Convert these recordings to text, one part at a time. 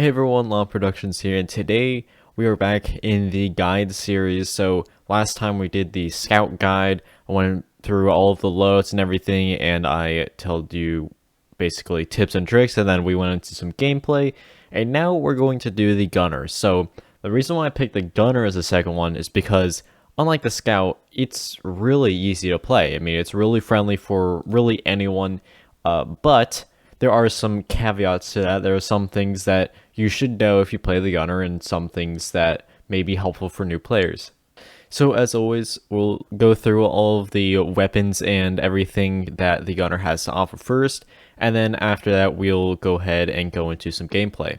Hey everyone, Law Productions here, and today we are back in the guide series. So last time we did the scout guide. I went through all of the loads and everything, and I told you basically tips and tricks, and then we went into some gameplay, and now we're going to do the gunner. So the reason why I picked the gunner as the second one is because unlike the scout, it's really easy to play. I mean, it's really friendly for really anyone, but there are some caveats to that. There are some things that you should know if you play the gunner, and some things that may be helpful for new players. So as always, we'll go through all of the weapons and everything that the gunner has to offer first, and then after that we'll go ahead and go into some gameplay.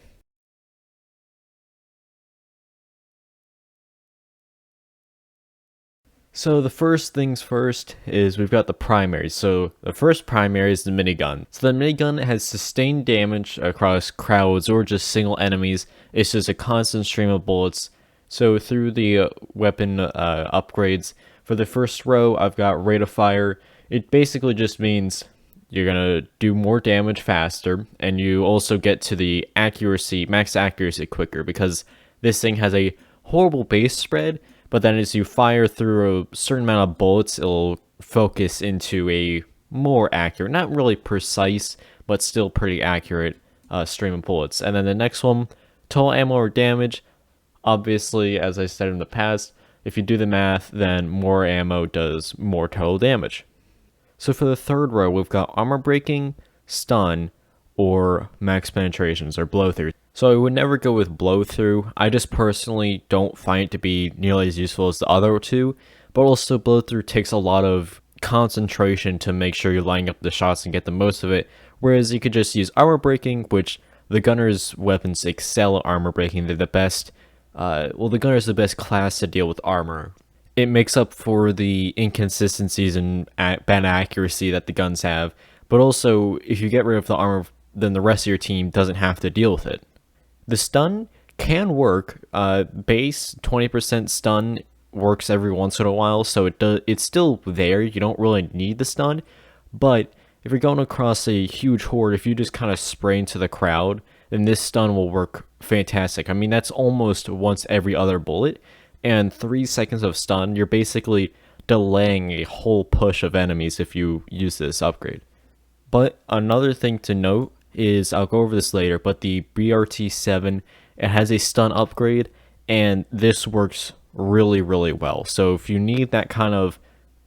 So the first things first is we've got the primaries. So the first primary is the minigun. So the minigun has sustained damage across crowds or just single enemies. It's just a constant stream of bullets. So through the weapon upgrades, for the first row, I've got rate of fire. It basically just means you're gonna do more damage faster, and you also get to the accuracy, max accuracy quicker, because this thing has a horrible base spread, but then as you fire through a certain amount of bullets, it'll focus into a more accurate, not really precise, but still pretty accurate stream of bullets. And then the next one, total ammo or damage. Obviously, as I said in the past, if you do the math, then more ammo does more total damage. So for the third row, we've got armor breaking, stun, or max penetrations, or blow through. So I would never go with blow through. I just personally don't find it to be nearly as useful as the other two, but also blow through takes a lot of concentration to make sure you're lining up the shots and get the most of it, whereas you could just use armor breaking, which the gunner's weapons excel at armor breaking. They're the best. The gunner is the best class to deal with armor. It makes up for the inconsistencies and bad accuracy that the guns have, but also if you get rid of the armor, then the rest of your team doesn't have to deal with it. The stun can work. Base 20% stun works every once in a while, so it's still there. You don't really need the stun, but if you're going across a huge horde, if you just kind of spray into the crowd, then this stun will work fantastic. I mean, that's almost once every other bullet, and 3 seconds of stun, you're basically delaying a whole push of enemies if you use this upgrade. But another thing to note is, I'll go over this later, but the BRT7, it has a stun upgrade, and this works really, really well. So if you need that kind of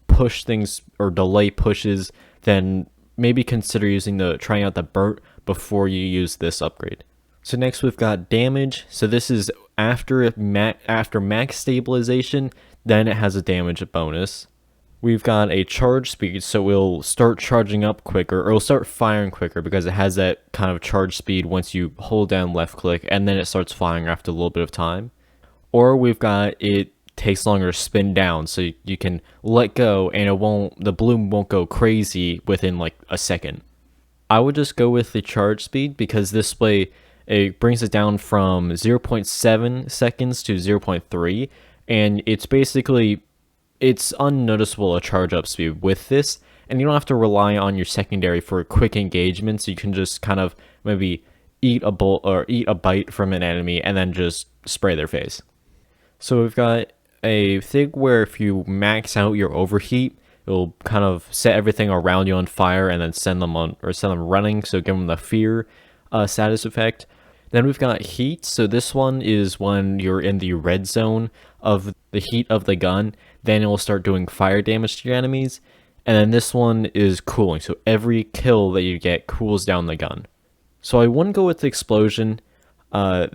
push things or delay pushes, then maybe consider trying out the burnt before you use this upgrade. So next we've got damage. So this is after max stabilization, then it has a damage bonus. We've got a charge speed, so we'll start charging up quicker, or it'll start firing quicker because it has that kind of charge speed once you hold down left click, and then it starts firing after a little bit of time. Or we've got it takes longer to spin down, so you can let go and the bloom won't go crazy within like a second. I would just go with the charge speed because this way it brings it down from 0.7 seconds to 0.3, and it's unnoticeable a charge up speed with this, and you don't have to rely on your secondary for quick engagements. You can just kind of maybe eat a bite from an enemy and then just spray their face. So we've got a thing where if you max out your overheat, it'll kind of set everything around you on fire and then send them running, so give them the fear status effect. Then we've got heat. So this one is when you're in the red zone of the heat of the gun, then it will start doing fire damage to your enemies. And then this one is cooling, so every kill that you get cools down the gun. So I wouldn't go with the explosion. I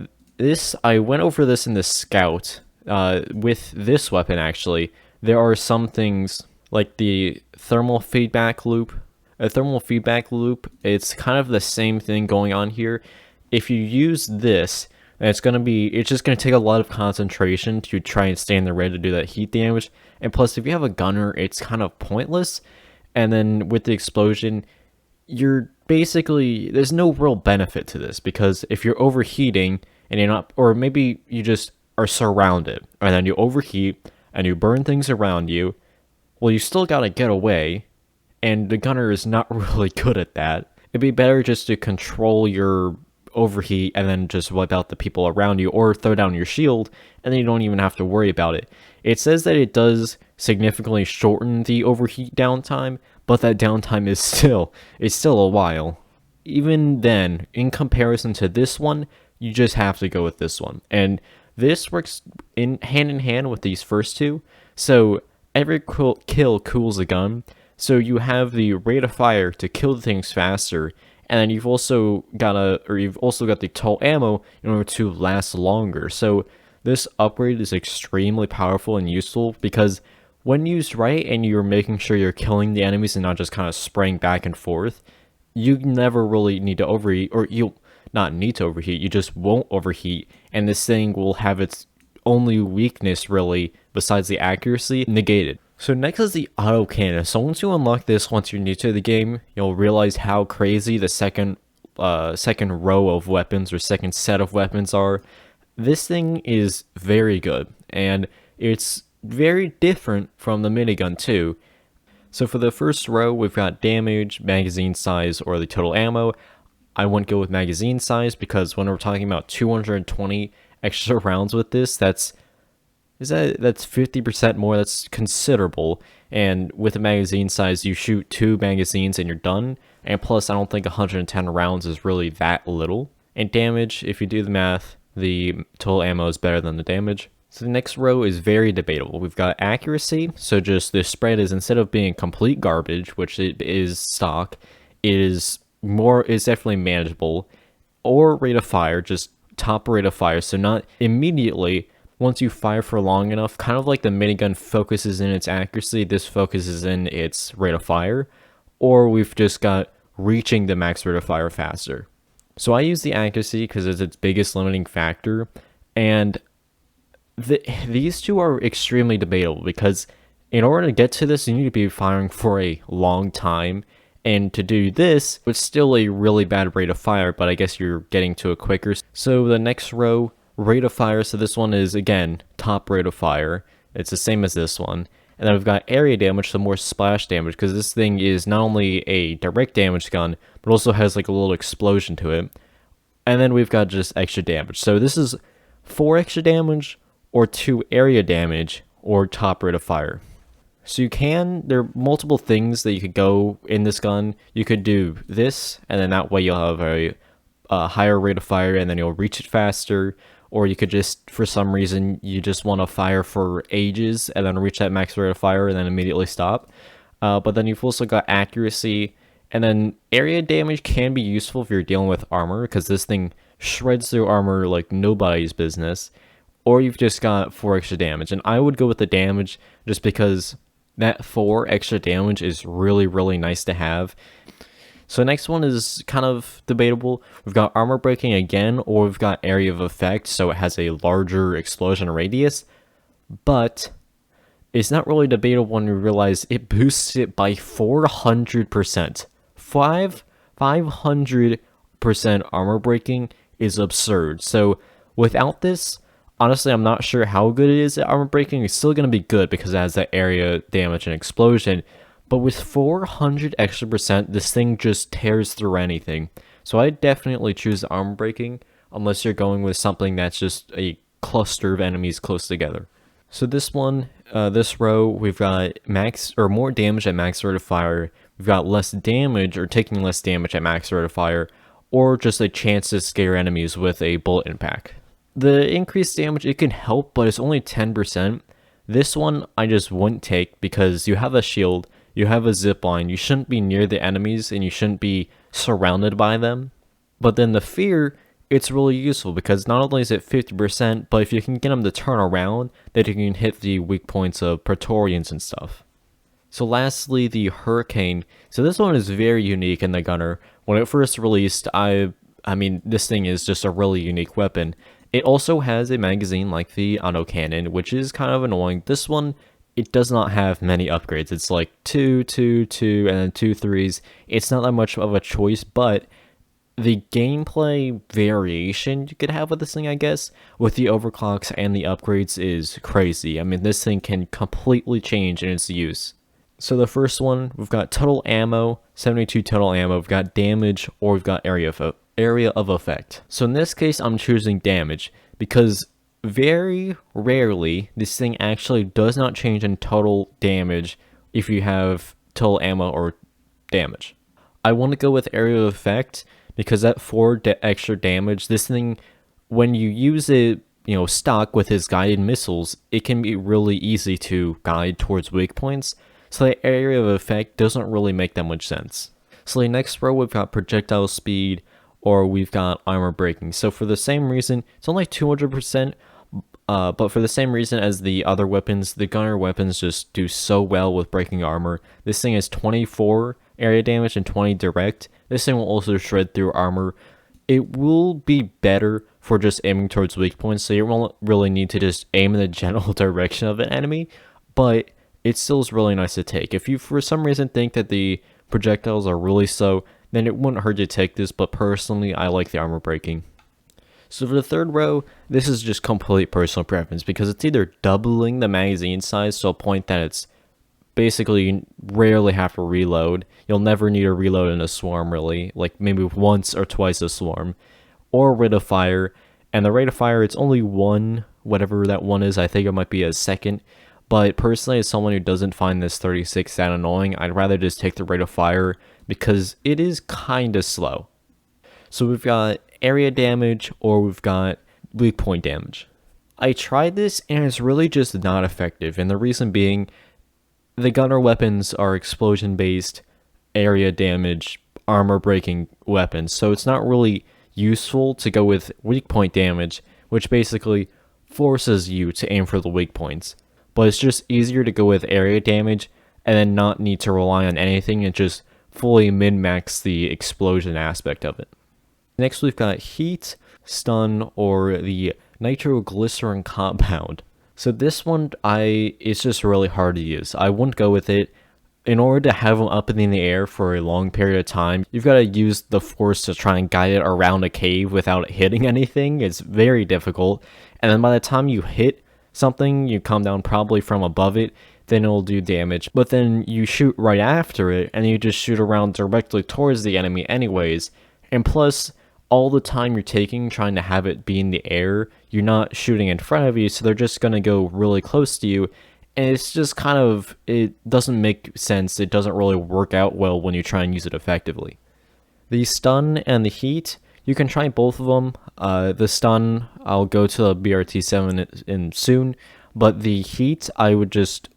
went over this in the scout. With this weapon, actually, there are some things like the thermal feedback loop. A thermal feedback loop, it's kind of the same thing going on here. If you use this, it's just gonna take a lot of concentration to try and stay in the red to do that heat damage. And plus, if you have a gunner, it's kind of pointless. And then with the explosion, there's no real benefit to this, because if you're overheating and you're not, or maybe you just are surrounded and then you overheat and you burn things around you, well, you still gotta get away, and the gunner is not really good at that. It'd be better just to control your overheat and then just wipe out the people around you, or throw down your shield and then you don't even have to worry about it. It says that it does significantly shorten the overheat downtime, but that downtime is still a while. Even then, in comparison to this one, you just have to go with this one. And this works in hand with these first two. So every kill cools a gun. So you have the rate of fire to kill things faster, and then you've also got the total ammo in order to last longer. So this upgrade is extremely powerful and useful because when used right and you're making sure you're killing the enemies and not just kind of spraying back and forth, you never really need to overheat, or you'll not need to overheat, you just won't overheat, and this thing will have its only weakness really, besides the accuracy, negated. So next is the autocannon. So once you unlock this, once you're new to the game, you'll realize how crazy the second row of weapons, or second set of weapons, are. This thing is very good, and it's very different from the minigun too. So for the first row, we've got damage, magazine size, or the total ammo. I wouldn't go with magazine size because when we're talking about 220 extra rounds with this, that's 50% more. That's considerable. And with a magazine size, you shoot 2 magazines and you're done. And plus, I don't think 110 rounds is really that little. And damage, if you do the math, the total ammo is better than the damage. So the next row is very debatable. We've got accuracy. So just the spread is, instead of being complete garbage, which it is stock, is definitely manageable. Or rate of fire, just top rate of fire. So not immediately. Once you fire for long enough, kind of like the minigun focuses in its accuracy, this focuses in its rate of fire. Or we've just got reaching the max rate of fire faster. So I use the accuracy because it's its biggest limiting factor. And these two are extremely debatable because in order to get to this, you need to be firing for a long time. And to do this, it's still a really bad rate of fire, but I guess you're getting to it quicker. So the next row, rate of fire, so this one is, again, top rate of fire. It's the same as this one. And then we've got area damage, so more splash damage, because this thing is not only a direct damage gun, but also has like a little explosion to it. And then we've got just extra damage. So this is 4 extra damage, or 2 area damage, or top rate of fire. So there are multiple things that you could go in this gun. You could do this, and then that way you'll have a higher rate of fire, and then you'll reach it faster. Or you could just, for some reason, you just want to fire for ages and then reach that max rate of fire and then immediately stop. But then you've also got accuracy, and then area damage can be useful if you're dealing with armor, because this thing shreds through armor like nobody's business. Or you've just got 4 extra damage, and I would go with the damage just because that 4 extra damage is really, really nice to have. So next one is kind of debatable. We've got armor breaking again, or we've got area of effect, so it has a larger explosion radius. But it's not really debatable when you realize it boosts it by 400%. 500% armor breaking is absurd. So without this, honestly, I'm not sure how good it is at armor breaking. It's still going to be good because it has that area damage and explosion. But with 400 extra percent, this thing just tears through anything. So I definitely choose armor breaking, unless you're going with something that's just a cluster of enemies close together. So this one, this row, we've got more damage at max rate of fire. We've got less damage, or taking less damage at max rate of fire, or just a chance to scare enemies with a bullet impact. The increased damage, it can help, but it's only 10%. This one I just wouldn't take because you have a shield. You have a zipline, you shouldn't be near the enemies, and you shouldn't be surrounded by them. But then the fear, it's really useful because not only is it 50%, but if you can get them to turn around, then you can hit the weak points of Praetorians and stuff. So lastly, the Hurricane. So this one is very unique in the gunner. When it first released, I mean, this thing is just a really unique weapon. It also has a magazine like the autocannon, which is kind of annoying. This one, it does not have many upgrades. It's like 2, 2, 2, and then 2 3s. It's not that much of a choice, but the gameplay variation you could have with this thing, I guess, with the overclocks and the upgrades is crazy. I mean, this thing can completely change in its use. So the first one, we've got total ammo, 72 total ammo, we've got damage, or we've got area area of effect. So in this case, I'm choosing damage because very rarely this thing actually does not change in total damage if you have total ammo or damage. I want to go with area of effect because that 4 extra damage, this thing, when you use it, stock with his guided missiles, it can be really easy to guide towards weak points. So the area of effect doesn't really make that much sense. So the next row, we've got projectile speed, or we've got armor breaking. So for the same reason, it's only 200%, but for the same reason as the other weapons, the gunner weapons just do so well with breaking armor. This thing has 24 area damage and 20 direct. This thing will also shred through armor. It will be better for just aiming towards weak points, so you won't really need to just aim in the general direction of an enemy, but it still is really nice to take. If you for some reason think that the projectiles are really slow, then it wouldn't hurt to take this, but personally I like the armor breaking. So for the third row, this is just complete personal preference because it's either doubling the magazine size to a point that it's basically you rarely have to reload. You'll never need to reload in a swarm really, like maybe once or twice a swarm, or rate of fire. And the rate of fire, it's only one, whatever that one is. I think it might be a second. But personally, as someone who doesn't find this 36 that annoying, I'd rather just take the rate of fire because it is kind of slow. So we've got area damage or we've got weak point damage. I tried this and it's really just not effective, and the reason being the gunner weapons are explosion based, area damage, armor breaking weapons, so it's not really useful to go with weak point damage, which basically forces you to aim for the weak points. But it's just easier to go with area damage and then not need to rely on anything and just fully min-max the explosion aspect of it. Next we've got heat, stun, or the nitroglycerin compound. So this one, it's just really hard to use. I wouldn't go with it. In order to have them up in the air for a long period of time, you've got to use the force to try and guide it around a cave without hitting anything. It's very difficult. And then by the time you hit something, you come down probably from above it, then it'll do damage. But then you shoot right after it, and you just shoot around directly towards the enemy anyways. And plus, all the time you're taking trying to have it be in the air, you're not shooting in front of you, so they're just going to go really close to you. And it's just kind of, it doesn't make sense. It doesn't really work out well when you try and use it effectively. The stun and the heat, you can try both of them. The stun, I'll go to the BRT7 in soon. But the heat,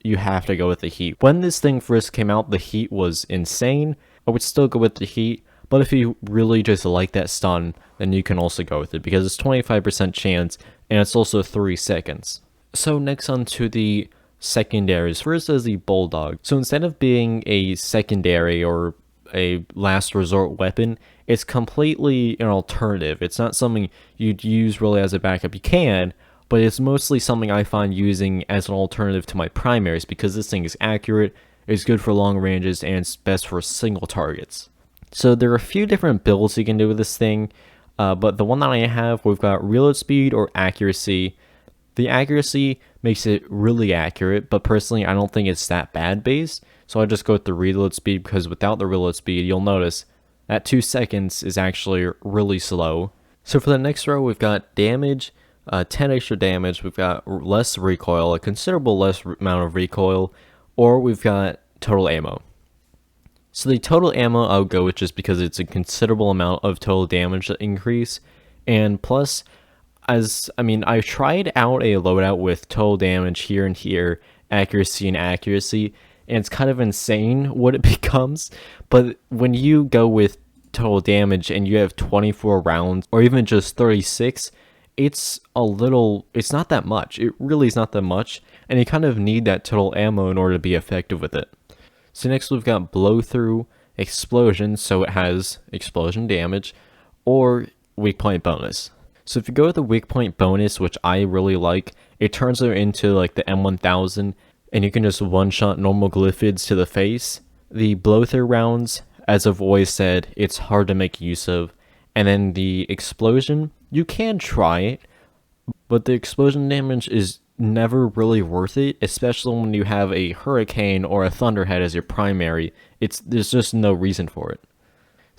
you have to go with the heat. When this thing first came out, the heat was insane. I would still go with the heat. But if you really just like that stun, then you can also go with it because it's 25% chance and it's also 3 seconds. So next on to the secondaries. First is the Bulldog. So instead of being a secondary or a last resort weapon, it's completely an alternative. It's not something you'd use really as a backup. You can, but it's mostly something I find using as an alternative to my primaries because this thing is accurate, it's good for long ranges, and it's best for single targets. So there are a few different builds you can do with this thing, but the one that I have, we've got reload speed or accuracy. The accuracy makes it really accurate, but personally I don't think it's that bad based, so I just go with the reload speed because without the reload speed, you'll notice that 2 seconds is actually really slow. So for the next row, we've got damage, 10 extra damage, we've got less recoil, a considerable less amount of recoil, or we've got total ammo. So the total ammo I'll go with just because it's a considerable amount of total damage increase, and plus, I tried out a loadout with total damage here and here, accuracy and accuracy, and it's kind of insane what it becomes, but when you go with total damage and you have 24 rounds, or even just 36, it's not that much. It really is not that much, and you kind of need that total ammo in order to be effective with it. So next we've got blow through, explosion, so it has explosion damage, or weak point bonus. So if you go with the weak point bonus, which I really like, it turns it into like the M1000, and you can just one-shot normal glyphids to the face. The blow through rounds, as I've always said, it's hard to make use of. And then the explosion, you can try it, but the explosion damage is never really worth it, especially when you have a hurricane or a thunderhead as your primary. There's just no reason for it.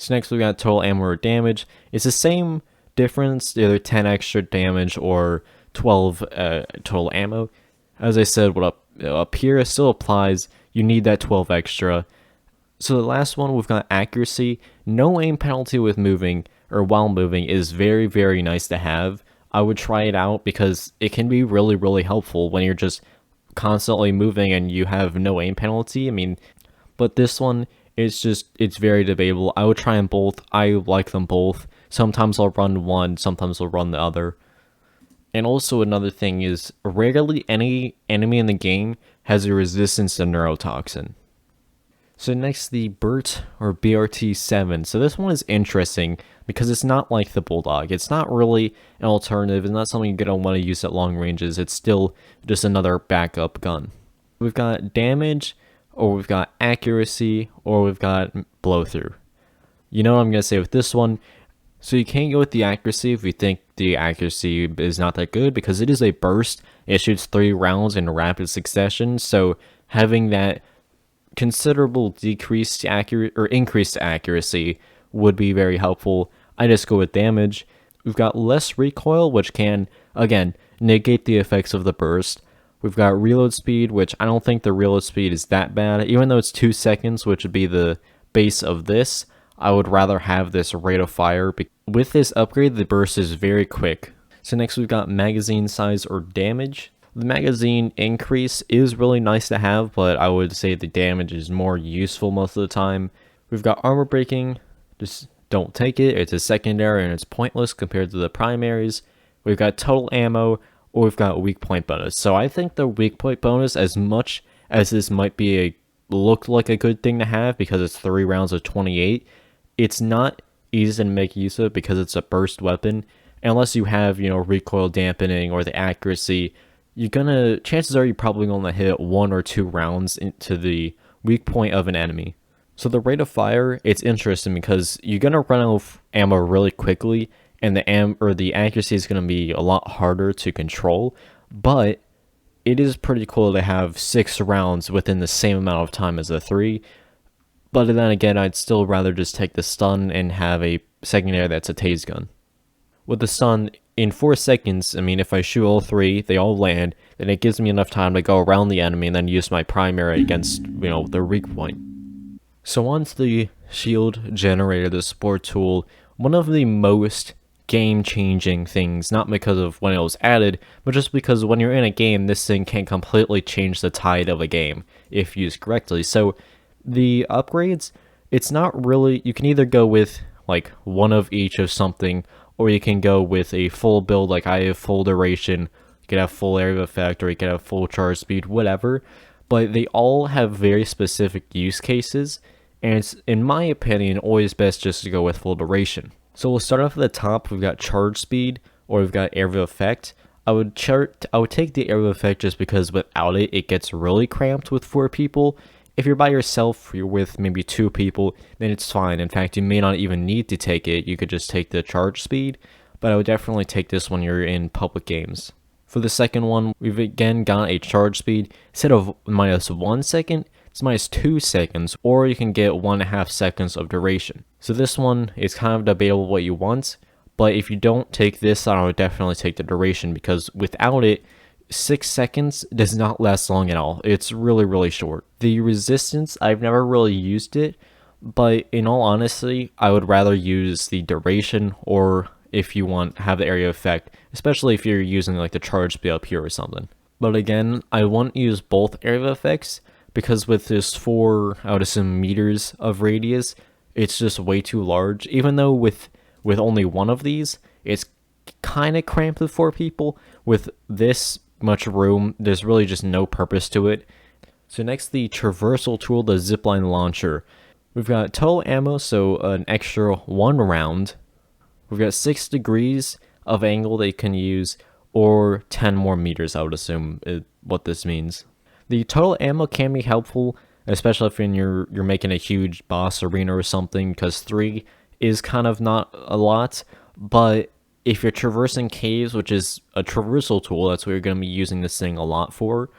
So next we got total ammo or damage. It's the same difference, either 10 extra damage or 12 total ammo. As I said, what up here still applies. You need that 12 extra. So the last one, we've got accuracy. No aim penalty with moving or while moving is very, very nice to have. I would try it out because it can be really, really helpful when you're just constantly moving and you have no aim penalty. I mean, but this one, it's very debatable. I would try them both. I like them both. Sometimes I'll run one, sometimes I'll run the other. And also another thing is, rarely any enemy in the game has a resistance to neurotoxin. So next, the BERT or BRT7. So this one is interesting because it's not like the Bulldog. It's not really an alternative. It's not something you're going to want to use at long ranges. It's still just another backup gun. We've got damage, or we've got accuracy, or we've got blow through. You know what I'm going to say with this one? So you can't go with the accuracy if you think the accuracy is not that good, because it is a burst. It shoots 3 rounds in rapid succession, so having that considerable decreased increased accuracy would be very helpful. I just go with damage. We've got less recoil, which can, again, negate the effects of the burst. We've got reload speed, which I don't think the reload speed is that bad. Even though it's 2 seconds, which would be the base of this, I would rather have this rate of fire. With this upgrade, the burst is very quick. So next we've got magazine size or damage. The magazine increase is really nice to have, but I would say the damage is more useful most of the time. We've got armor breaking. Just don't take it. It's a secondary and it's pointless compared to the primaries. We've got total ammo, or we've got weak point bonus. So I think the weak point bonus, as much as this might be look like a good thing to have because it's 3 rounds of 28, it's not easy to make use of because it's a burst weapon. Unless you have, recoil dampening or the accuracy, chances are you're probably gonna hit 1 or 2 rounds into the weak point of an enemy. So the rate of fire, it's interesting because you're gonna run out of ammo really quickly, and the accuracy is gonna be a lot harder to control. But it is pretty cool to have 6 rounds within the same amount of time as the 3. But then again, I'd still rather just take the stun and have a secondary that's a tase gun. With the stun, in 4 seconds, I mean, if I shoot all 3, they all land, then it gives me enough time to go around the enemy and then use my primary against, their weak point. So onto the shield generator, the support tool, one of the most game-changing things, not because of when it was added, but just because when you're in a game, this thing can completely change the tide of a game if used correctly. So the upgrades, it's not really, you can either go with like one of each of something, or you can go with a full build, like I have full duration, you could have full area of effect, or you could have full charge speed, whatever. But they all have very specific use cases, and it's, in my opinion, always best just to go with full duration. So we'll start off at the top. We've got charge speed, or we've got area of effect. I would take the area of effect just because without it, it gets really cramped with 4 people. If you're by yourself, you're with maybe 2 people, then it's fine. In fact, you may not even need to take it. You could just take the charge speed, but I would definitely take this when you're in public games. For the second one, we've again got a charge speed. Instead of -1 second, it's -2 seconds, or you can get 1.5 seconds of duration. So this one is kind of debatable what you want, but if you don't take this, I would definitely take the duration, because without it, 6 seconds does not last long at all. It's really, really short. The resistance, I've never really used it, but in all honesty, I would rather use the duration, or if you want, have the area effect, especially if you're using like the charge speed up here or something. But again, I won't use both area effects, because with this 4, I would assume, meters of radius, it's just way too large. Even though with only one of these, it's kind of cramped with 4 people. With this much room, there's really just no purpose to it. So next, the traversal tool, the Zipline Launcher. We've got total ammo, so an extra 1 round. We've got 6 degrees of angle they can use, or 10 more meters, I would assume, what this means. The total ammo can be helpful, especially if you're making a huge boss arena or something, because 3 is kind of not a lot. But if you're traversing caves, which is a traversal tool, that's what you're going to be using this thing a lot for.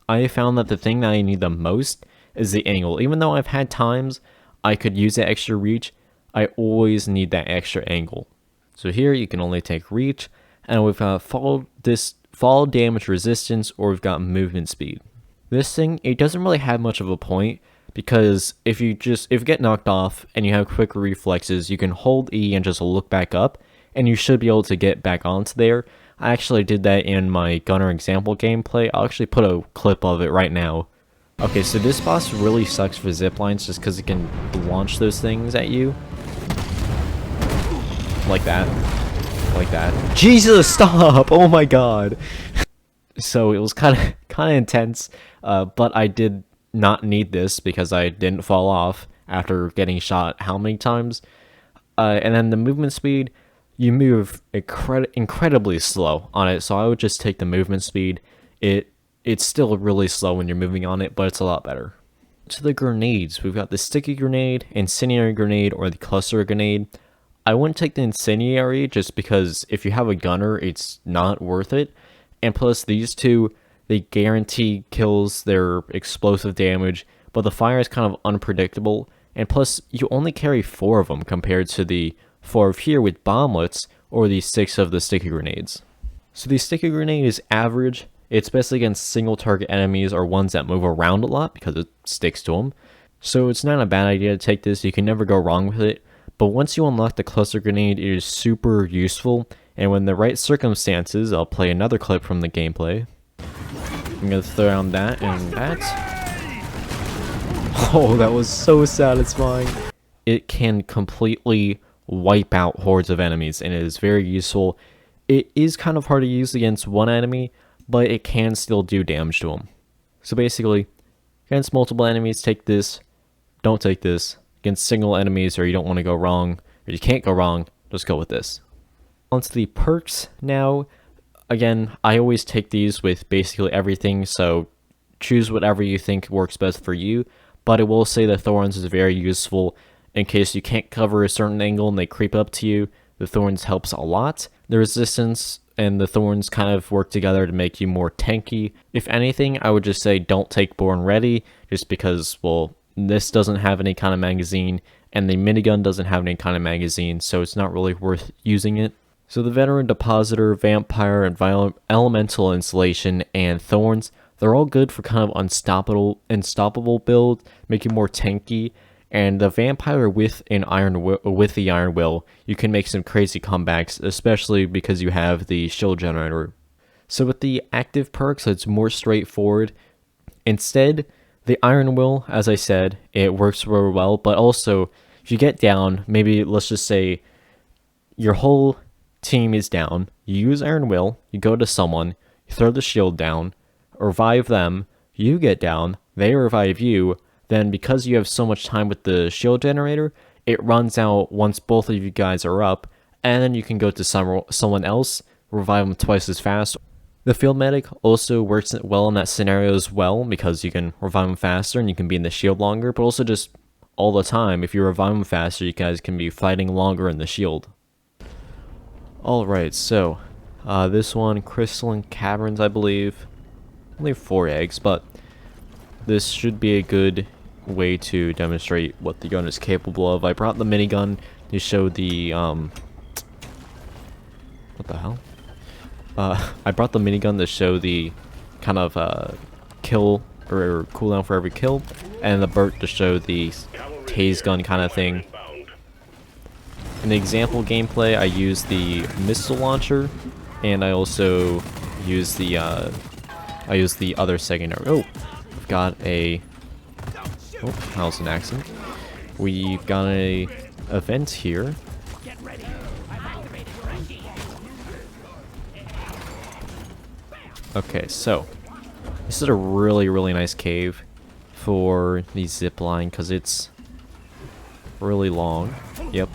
I have found that the thing that I need the most is the angle. Even though I've had times I could use that extra reach, I always need that extra angle. So here you can only take reach, and we've got fall damage resistance, or we've got movement speed. This thing, it doesn't really have much of a point, because if you get knocked off and you have quick reflexes, you can hold E and just look back up, and you should be able to get back onto there. I actually did that in my gunner example gameplay. I'll actually put a clip of it right now. Okay, so this boss really sucks for ziplines just because it can launch those things at you. Like that. Like that. Jesus, stop! Oh my god! So it was kind of intense, but I did not need this because I didn't fall off after getting shot how many times. And then the movement speed, you move incredibly slow on it, so I would just take the movement speed. It's still really slow when you're moving on it, but it's a lot better. To the grenades, we've got the sticky grenade, incendiary grenade, or the cluster grenade. I wouldn't take the incendiary just because if you have a gunner, it's not worth it. And plus, these two, they guarantee kills, their explosive damage, but the fire is kind of unpredictable. And plus, you only carry 4 of them compared to the 4 of here with bomblets, or the 6 of the sticky grenades. So the sticky grenade is average. It's best against single target enemies or ones that move around a lot because it sticks to them. So it's not a bad idea to take this, you can never go wrong with it. But once you unlock the cluster grenade, it is super useful, and when the right circumstances, I'll play another clip from the gameplay. I'm gonna throw down that and that. Oh, that was so satisfying. It can completely wipe out hordes of enemies, and it is very useful. It is kind of hard to use against one enemy, but it can still do damage to them. So basically, against multiple enemies, take this. Don't take this. Against single enemies, or you don't want to go wrong, or you can't go wrong, just go with this. Onto the perks now. Again, I always take these with basically everything, so choose whatever you think works best for you, but I will say that Thorns is very useful in case you can't cover a certain angle and they creep up to you. The Thorns helps a lot. The resistance and the Thorns kind of work together to make you more tanky. If anything, I would just say don't take Born Ready, just because, well, this doesn't have any kind of magazine, and the minigun doesn't have any kind of magazine, so it's not really worth using it. So the Veteran Depositor, Vampire, and Elemental Installation, and Thorns, they're all good for kind of unstoppable build, make you more tanky. And the Vampire with the Iron Will, you can make some crazy comebacks, especially because you have the shield generator. So with the active perks, it's more straightforward. Instead, the Iron Will, as I said, it works really well, but also, if you get down, maybe let's just say your whole team is down, you use Iron Will, you go to someone, you throw the shield down, revive them, you get down, they revive you, then because you have so much time with the shield generator, it runs out once both of you guys are up, and then you can go to someone else, revive them twice as fast. The Field Medic also works well in that scenario as well, because you can revive them faster and you can be in the shield longer, but also just all the time, if you revive them faster, you guys can be fighting longer in the shield. Alright, so, this one, Crystalline Caverns, I believe. Only 4 eggs, but this should be a good way to demonstrate what the gun is capable of. I brought the minigun to show the, what the hell? I brought the minigun to show the kind of kill or cooldown for every kill, and the Burt to show the tase gun kind of thing. In the example gameplay, I used the missile launcher, and I also used the other secondary. Oh, we've got a. Oh, that was an accident. We've got a event here. Okay, so this is a really nice cave for the zip line because it's really long. Yep.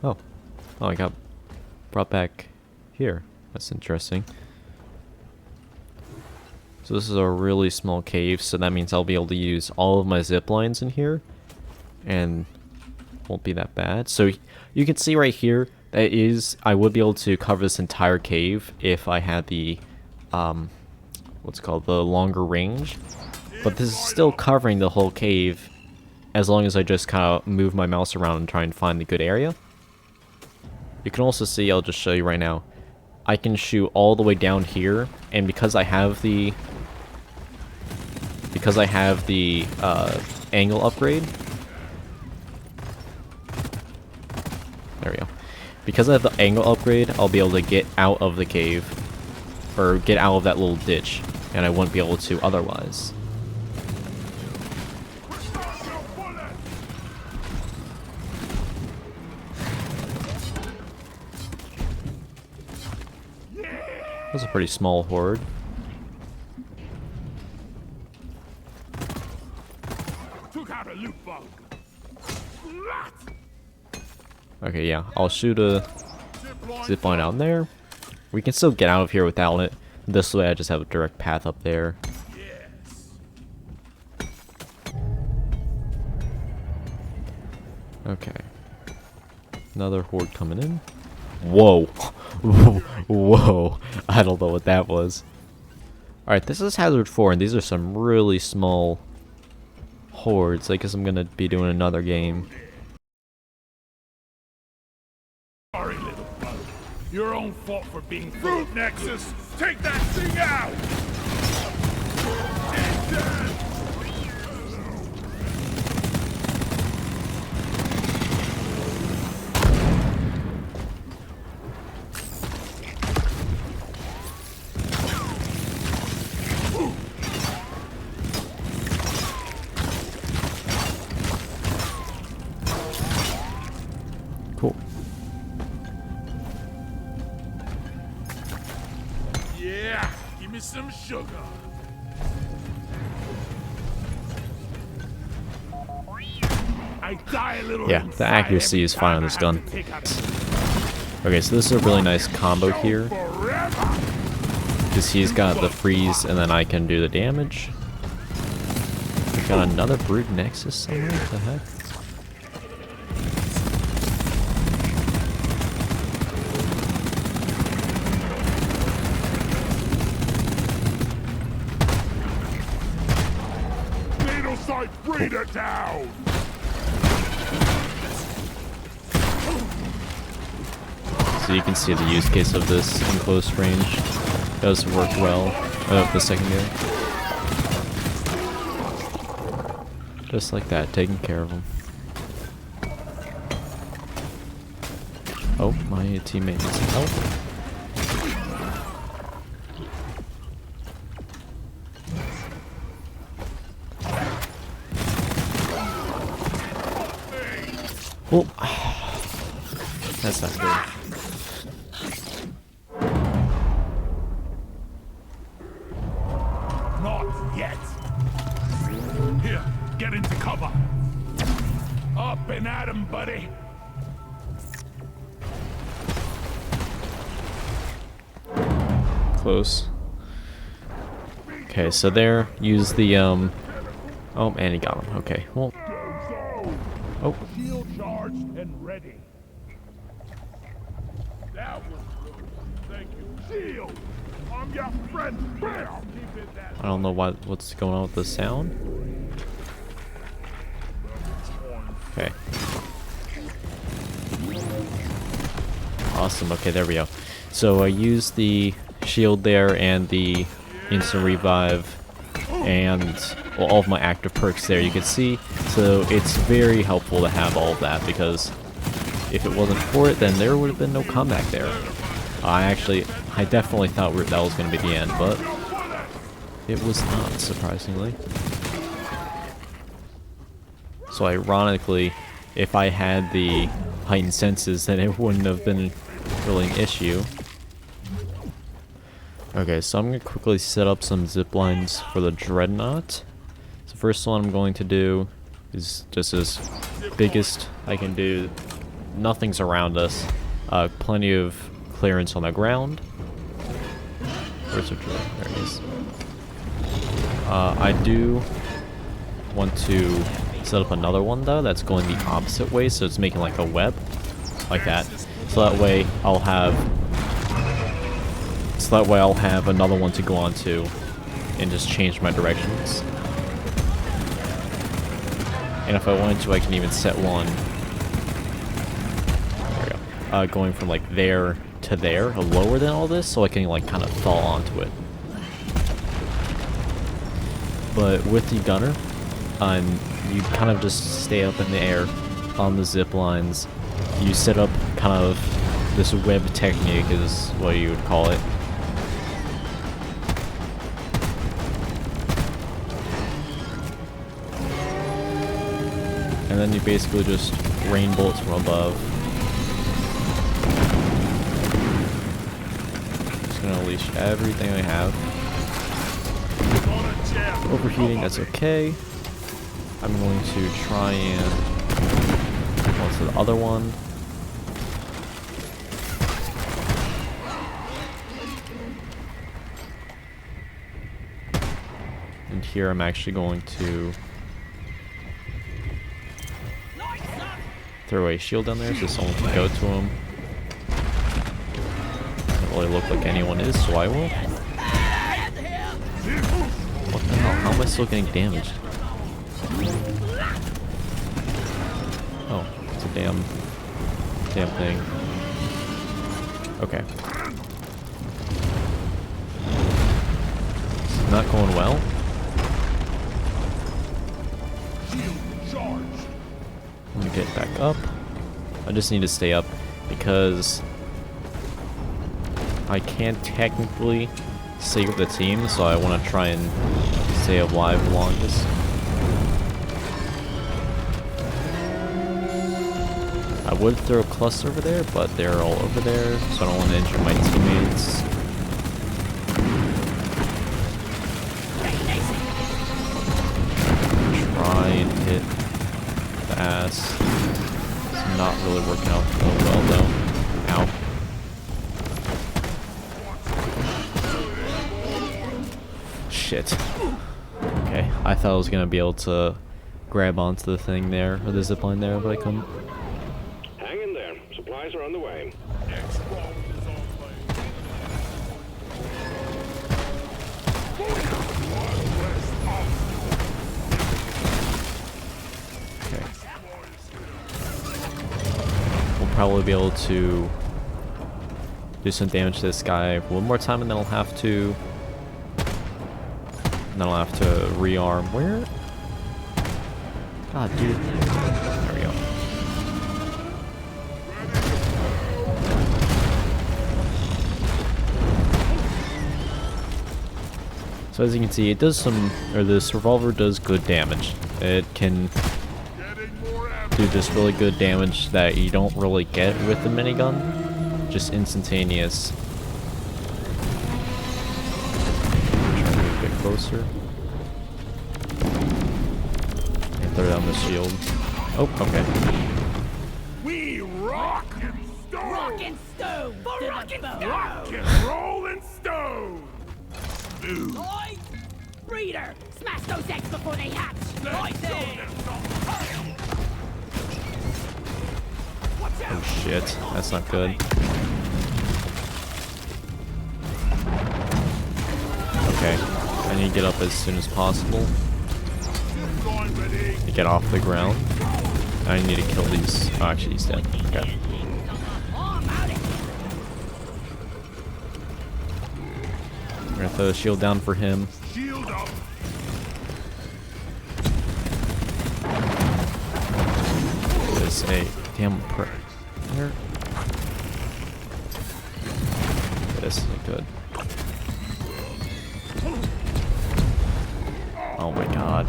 Oh, I got brought back here. That's interesting. So this is a really small cave, so that means I'll be able to use all of my zip lines in here, and won't be that bad. So you can see right here. That is, I would be able to cover this entire cave if I had the, what's it called, the longer range. but this is still covering the whole cave as long as I just kind of move my mouse around and try and find the good area. You can also see, I'll just show you right now, I can shoot all the way down here, and because I have the angle upgrade, there we go. Because I have the angle upgrade, I'll be able to get out of the cave, or get out of that little ditch, and I wouldn't be able to otherwise. That's a pretty small horde. Okay, yeah, I'll shoot a zipline out there. We can still get out of here without it. This way I just have a direct path up there. Okay. Another horde coming in. Whoa. Whoa. I don't know what that was. Alright, this is Hazard 4, and these are some really small hordes. I guess I'm gonna be doing another game. Sorry, little bug. Your own fault for being Fruit Nexus! Take that thing out! It's dead! Cool. Yeah, give me some sugar. I die a little. Yeah, the accuracy is fine on this gun. Okay, so this is a really nice combo here, because he's got the freeze and then I can do the damage. We got another Brood Nexus somewhere, what the heck? Bring it down! So you can see the use case of this in close range. It does work well of the secondary. Just like that, taking care of them. Oh, my teammate needs some help. Oh, that's not good. Not yet. Here, get into cover. Up and at him, buddy. Close. Okay, so there, use the, oh, and he got him. Okay, well. Oh. Shield charged and ready. That was good. Thank you. Shield! I'm your friend. Bam! Keep it that I don't know what's going on with the sound. Okay. Awesome. Okay, there we go. So I used the shield there and the instant revive and well, all of my active perks there, you can see. So it's very helpful to have all of that, because if it wasn't for it, then there would have been no comeback there. I definitely thought that was going to be the end, but it was not, surprisingly. So ironically, if I had the heightened senses, then it wouldn't have been really an issue. Okay, so I'm going to quickly set up some zip lines for the Dreadnought. So first one I'm going to do is just as biggest I can do. Nothing's around us. Plenty of clearance on the ground. Where's the drill? There it is. I do want to set up another one though that's going the opposite way, so it's making like a web. Like that. So that way I'll have another one to go on to and just change my directions. And if I wanted to, I can even set one. There we go. Going from like there to there, lower than all this, so I can like kind of fall onto it. But with the gunner, you kind of just stay up in the air on the zip lines. You set up kind of this web technique is what you would call it. And then you basically just rain bullets from above. Just gonna unleash everything I have. Overheating, that's okay. I'm going to try and go to the other one. And here I'm actually going to throw a shield down there so someone can go to him. Doesn't really look like anyone is, so I will. What the hell? How am I still getting damaged? Oh, it's a damn thing. Okay. It's not going well. Let me get back up. I just need to stay up because I can't technically save the team, so I want to try and stay alive the longest. I would throw a cluster over there, but they're all over there, so I don't want to injure my teammates. Try and hit the ass. It's not really working out well though. Ow. Shit. Okay, I thought I was gonna be able to grab onto the thing there, or the zipline there, but I couldn't. Hang in there. Supplies are on the way. Okay. We'll probably be able to do some damage to this guy one more time, and then I'll have to rearm. Where? God, dude. There we go. So as you can see, it does this revolver does good damage. It can do this really good damage that you don't really get with the minigun. Just instantaneous. Closer. And throw down the shield. Oh, okay. We rock and stone! Rock and stone! Rock and stone! Rock and roll and stone! Oi! Breeder! Smash those eggs before they hatch! Right there! Oh shit, that's not good. Okay, I need to get up as soon as possible. To get off the ground. I need to kill these. Oh, actually, he's dead. Okay. We're gonna throw the shield down for him. Shield up! There's a damn there. This isn't good. Oh my god.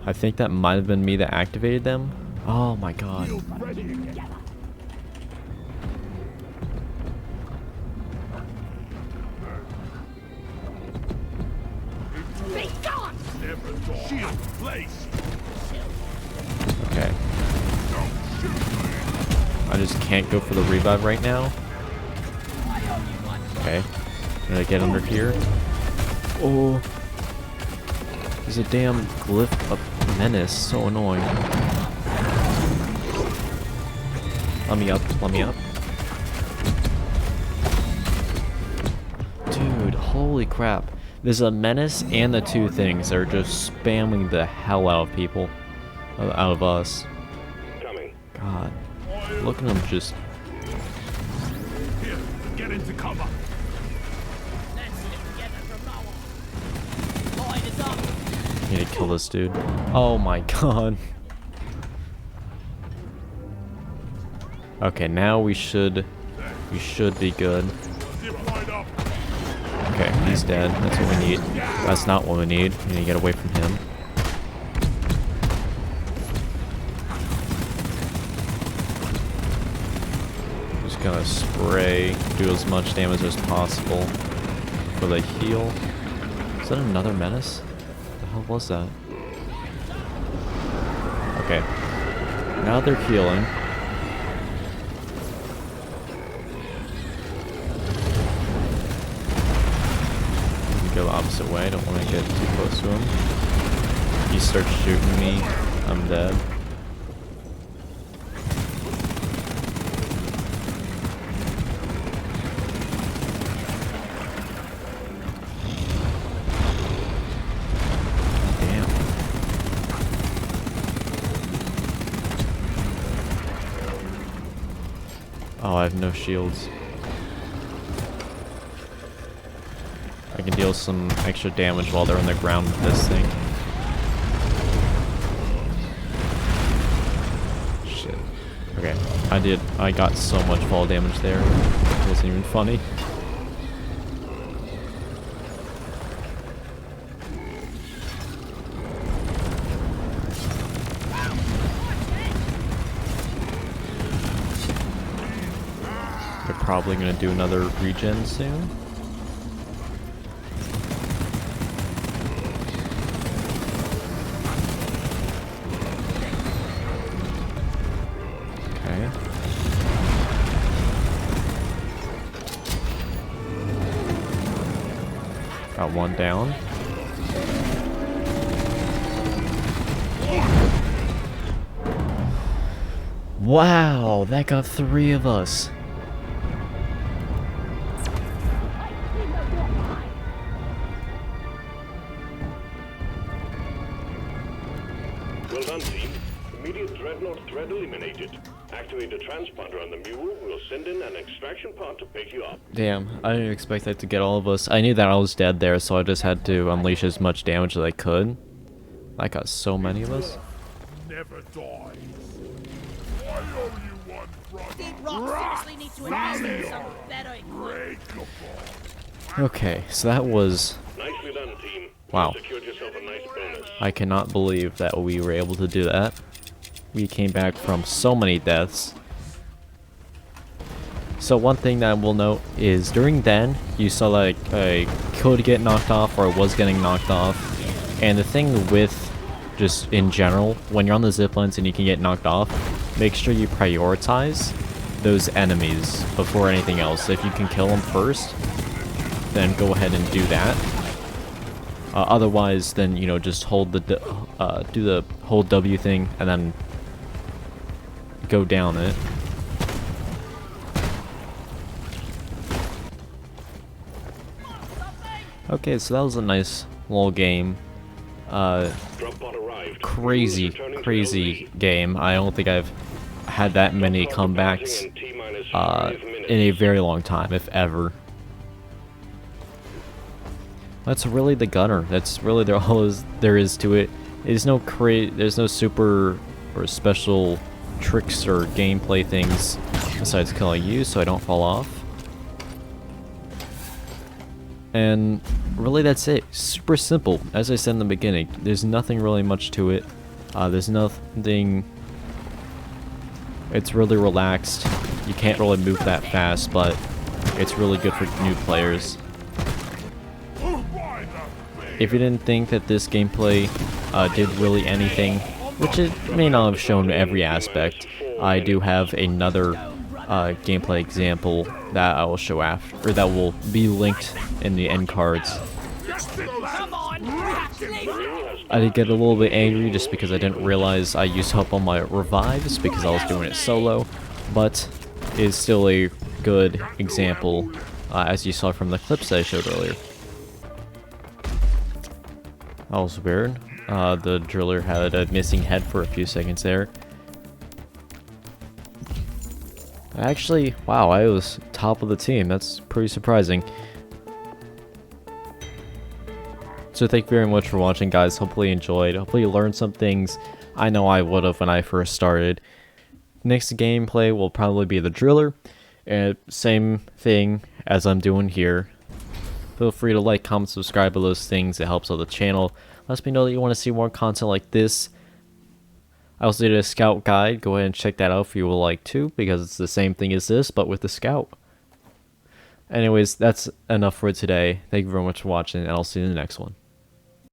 I think that might have been me that activated them. Oh my god. Be gone! Shield placed! Okay. I just can't go for the revive right now. Okay. Did I get under here? Oh. There's a damn glyph of menace. So annoying. Let me up. Let me up. Dude, holy crap. There's a menace and the two things that are just spamming the hell out of people, out of us. Coming. God, look at them just. Here, get into cover. Let's stick together from now on. Line is up. Need to kill this dude. Oh my god. Okay, now we should be good. Zipline up. Okay, he's dead. That's what we need. That's not what we need. We need to get away from him. Just gonna spray, do as much damage as possible for the heal. Is that another menace? What the hell was that? Okay. Now they're healing. Go the opposite way. I don't want to get too close to him. He starts shooting me. I'm dead. Damn. Oh, I have no shields. I can deal some extra damage while they're on the ground with this thing. Shit. Okay, I got so much fall damage there. It wasn't even funny. They're probably gonna do another regen soon. Got one down. Wow, that got 3 of us. Well done, team. Immediate dreadnought threat eliminated. Activate the transponder on the mule. We'll send in an extraction pod to pick you up. Damn, I didn't expect that to get all of us. I knew that I was dead there, so I just had to unleash as much damage as I could. I got so many of us. Never dies. I owe you one, brother. Did Rock seriously need to invest in some better equipment? Breakable. Okay, so that was... Nicely done, team. Wow. You secured yourself a nice bonus. I cannot believe that we were able to do that. We came back from so many deaths. So one thing that I will note is during then, you saw like a could get knocked off or was getting knocked off. And the thing with just in general, when you're on the ziplines and you can get knocked off, make sure you prioritize those enemies before anything else. If you can kill them first, then go ahead and do that. Otherwise, then, you know, just hold the do the hold W thing and then go down it. Okay, so that was a nice little game. Drop pod arrived. Crazy Returning to LZ. game. I don't think I've had that many comebacks In T-minus 5 minutes. in a very long time, if ever. That's really the gunner. That's really all there is to it. There's no super or special tricks or gameplay things besides killing you so I don't fall off. And really that's it. Super simple. As I said in the beginning, there's nothing really much to it. There's nothing... It's really relaxed. You can't really move that fast, but it's really good for new players. If you didn't think that this gameplay did really anything, which it may not have shown every aspect, I do have another gameplay example that I will show after, or that will be linked in the end cards. Come on, we have to leave. I did get a little bit angry just because I didn't realize I used up all my revives because I was doing it solo, but it's still a good example, as you saw from the clips that I showed earlier. That was weird. The driller had a missing head for a few seconds there. Actually, wow, I was top of the team. That's pretty surprising. So thank you very much for watching, guys. Hopefully you enjoyed. Hopefully you learned some things I know I would have when I first started. Next gameplay will probably be the driller. And same thing as I'm doing here. Feel free to like, comment, subscribe to those things. It helps out the channel. Lets me know that you want to see more content like this. I also did a scout guide. Go ahead and check that out if you would like to, because it's the same thing as this, but with the scout. Anyways, that's enough for today. Thank you very much for watching, and I'll see you in the next one.